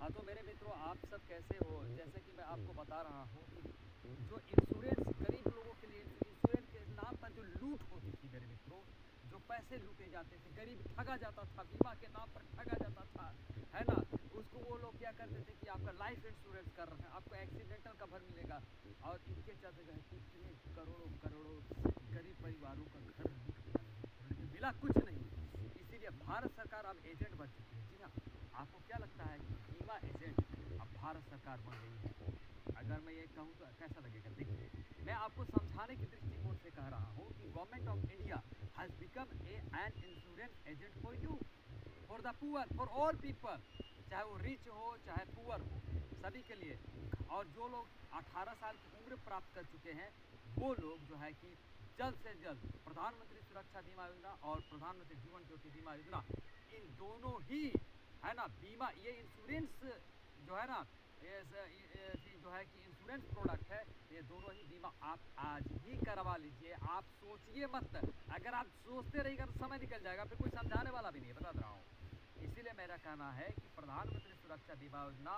हाँ तो मेरे मित्रों, आप सब कैसे हो? जैसे कि मैं आपको बता रहा हूँ कि जो इंश्योरेंस गरीब लोगों के लिए इंश्योरेंस के नाम पर जो लूट होती थी मेरे मित्रों, जो पैसे लूटे जाते थे, गरीब ठगा जाता था, बीमा के नाम पर ठगा जाता था, है ना। उसको वो लोग क्या करते थे कि आपका लाइफ इंश्योरेंस कर रहे हैं, आपको एक्सीडेंटल कवर मिलेगा, और इनके चलते जो है कितने करोड़ों करोड़ों गरीब परिवारों का घर लूट लिया, लेकिन मिला कुछ नहीं। इसीलिए भारत सरकार अब एजेंट बन चुकी है। जी हाँ, आपको क्या लगता है कि बीमा एजेंट अब भारत सरकार बन गई है? अगर मैं ये कहूँ तो कैसा लगेगा? देखिए, मैं आपको समझाने के दृष्टिकोण से कह रहा हूँ कि government of India has become an insurance agent for you, for the poor, for all people, चाहे वो रिच हो चाहे पुअर हो, सभी के लिए। और जो लोग 18 साल की उम्र प्राप्त कर चुके हैं, वो लोग जो है कि जल्द से जल्द प्रधानमंत्री सुरक्षा बीमा योजना और प्रधानमंत्री जीवन ज्योति बीमा योजना, इन दोनों ही, है ना, बीमा, ये इंश्योरेंस जो है ना, ये जो है कि इंश्योरेंस प्रोडक्ट है, ये दोनों ही बीमा आप आज ही करवा लीजिए। आप सोचिए मत, अगर आप सोचते रहिएगा तो समय निकल जाएगा, फिर कोई समझाने वाला भी नहीं, बता रहा हूँ। इसीलिए मेरा कहना है कि प्रधानमंत्री सुरक्षा बीमा योजना,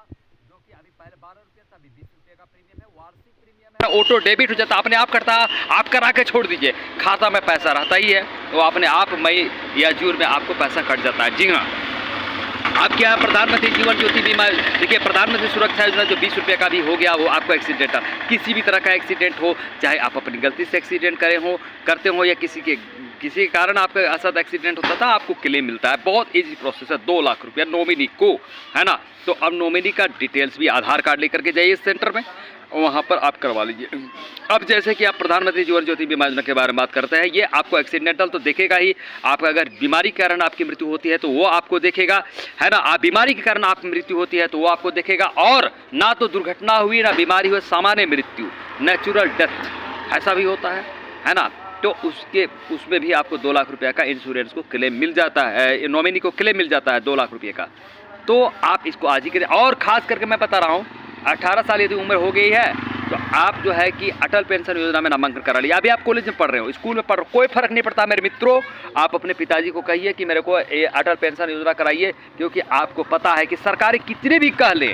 जो कि अभी पहले 12 रुपये था, अभी 20 रुपये का प्रीमियम है, वार्षिक प्रीमियम है, ऑटो डेबिट हो जाता, अपने आप करता, आप करा के छोड़ दीजिए, खाता में पैसा रहता ही है, तो अपने आप मई या जून में आपको पैसा कट जाता है। जी हाँ, अब क्या है, प्रधानमंत्री जीवन ज्योति बीमा, देखिए प्रधानमंत्री सुरक्षा योजना जो 20 रुपये का भी हो गया, वो आपको एक्सीडेंट, किसी भी तरह का एक्सीडेंट हो, चाहे आप अपनी गलती से एक्सीडेंट करते हो या किसी के कारण आपका असद एक्सीडेंट होता था, आपको क्लेम मिलता है। बहुत इजी प्रोसेस है, 2 लाख रुपया नॉमिनी को, है ना। तो अब नॉमिनी का डिटेल्स भी आधार कार्ड लेकर के जाइए सेंटर में, वहाँ पर आप करवा लीजिए। अब जैसे कि आप प्रधानमंत्री जीवन ज्योति बीमा योजना के बारे में बात करते हैं, ये आपको एक्सीडेंटल तो देखेगा ही, आपका अगर बीमारी के कारण आपकी मृत्यु होती है तो वो आपको देखेगा, है ना। आप बीमारी के कारण आपकी मृत्यु होती है तो वो आपको देखेगा, और ना तो दुर्घटना हुई ना बीमारी हुई, सामान्य मृत्यु, नेचुरल डेथ, ऐसा भी होता है ना। तो उसमें भी आपको 2 लाख रुपये का इंश्योरेंस को क्लेम मिल जाता है, नॉमिनी को क्लेम मिल जाता है 2 लाख रुपये का। तो आप इसको आज ही करें। और खास करके मैं बता रहा हूँ, 18 साल यदि उम्र हो गई है तो आप जो है कि अटल पेंशन योजना में नामांकन करा लिया। अभी आप कॉलेज में पढ़ रहे हो, स्कूल में पढ़ रहे हो, कोई फर्क नहीं पड़ता मेरे मित्रों। आप अपने पिताजी को कहिए कि मेरे को ये अटल पेंशन योजना कराइए, क्योंकि आपको पता है कि सरकार कितने भी कह ले,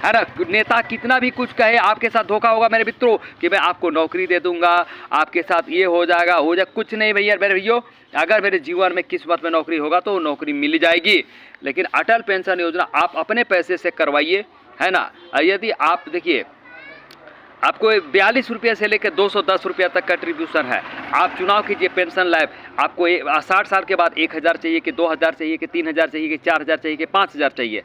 है ना, नेता कितना भी कुछ कहे, आपके साथ धोखा होगा मेरे मित्रों, कि मैं आपको नौकरी दे दूंगा, आपके साथ ये हो जाएगा कुछ नहीं भैया मेरे भैया। अगर मेरे जीवन में किस्मत में नौकरी होगा तो नौकरी मिल जाएगी, लेकिन अटल पेंशन योजना आप अपने पैसे से करवाइए, है ना। यदि आप देखिए, आपको 42 रुपये से लेकर 210 रुपया तक कंट्रीब्यूशन है। आप चुनाव कीजिए पेंशन लाइफ, आपको 60 साल के बाद 1000 चाहिए कि 2000 चाहिए कि 3000 चाहिए कि 4000 चाहिए कि 5000 चाहिए,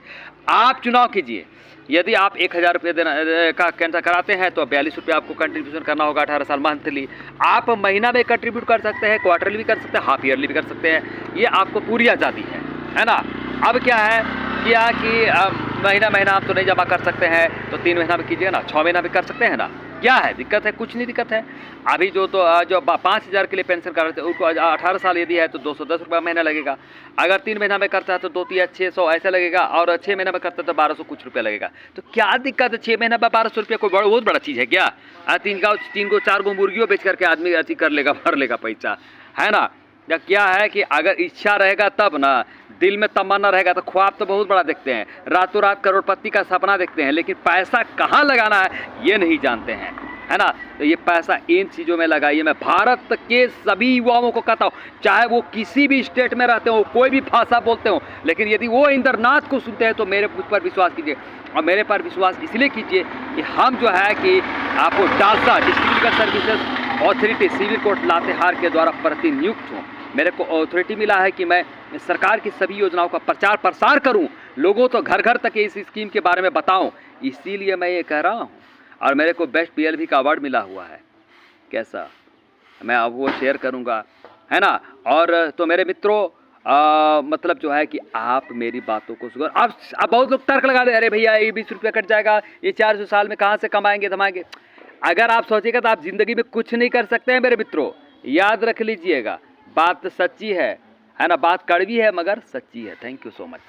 आप चुनाव कीजिए। यदि आप 1000 रुपये देना का कैंसर कराते हैं तो 42 रुपये आपको कंट्रीब्यूशन करना होगा 18 साल मंथली। आप महीना में कंट्रीब्यूट कर सकते हैं, क्वार्टरली भी कर सकते हैं, हाफ ईयरली भी कर सकते हैं, ये आपको पूरी आज़ादी है ना। अब क्या है कि महीना आप तो नहीं जमा कर सकते हैं, तो 3 महीना में कीजिए ना, 6 महीना भी कर सकते हैं ना। क्या है दिक्कत है? कुछ नहीं दिक्कत है। अभी जो 5000 के लिए पेंशन कर रहे थे, उनको 18 साल यदि है तो 210 रुपये महीना लगेगा। अगर 3 महीना में करता है तो 2 या 600 ऐसा लगेगा, और 6 महीना में करता है तो 1200 कुछ रुपया लगेगा। तो क्या दिक्कत है? 6 महीना में 1200 रुपये कोई बहुत बड़ा चीज़ है क्या? 3 को 4 गो मुर्गियों बेच करके आदमी अति कर लेगा, भर लेगा पैसा, है ना। या क्या है कि अगर इच्छा रहेगा तब ना, दिल में तमन्ना रहेगा तो ख्वाब तो बहुत बड़ा देखते हैं, रातों रात करोड़पति का सपना देखते हैं, लेकिन पैसा कहाँ लगाना है ये नहीं जानते हैं, है ना। तो ये पैसा इन चीज़ों में लगाइए। मैं भारत के सभी युवाओं को कहता हूँ, चाहे वो किसी भी स्टेट में रहते हो, कोई भी भाषा बोलते हो, लेकिन यदि वो इंद्रनाथ को सुनते हैं तो मेरे पर विश्वास कीजिए। और मेरे पर विश्वास इसलिए कीजिए कि हम जो है कि आपको DALSA district legal services authority civil court Latehar के द्वारा प्रतिनियुक्त हूँ। मेरे को अथॉरिटी मिला है कि मैं सरकार की सभी योजनाओं का प्रचार प्रसार करूं, लोगों तो घर घर तक इस स्कीम के बारे में बताऊं, इसीलिए मैं ये कह रहा हूं। और मेरे को बेस्ट पीएलवी का अवार्ड मिला हुआ है। कैसा, मैं अब वो शेयर करूंगा, है ना। और तो मेरे मित्रों, मतलब जो है कि आप मेरी बातों को सुनो। अब बहुत लोग तर्क लगा दे, अरे भैया ये 20 रुपया कट जाएगा, ये 400 साल में कहाँ से कमाएंगे धमाएंगे। अगर आप सोचेगा तो आप जिंदगी में कुछ नहीं कर सकते हैं मेरे मित्रों, याद रख लीजिएगा। बात सच्ची है ना, बात कड़वी है मगर सच्ची है। Thank you so much.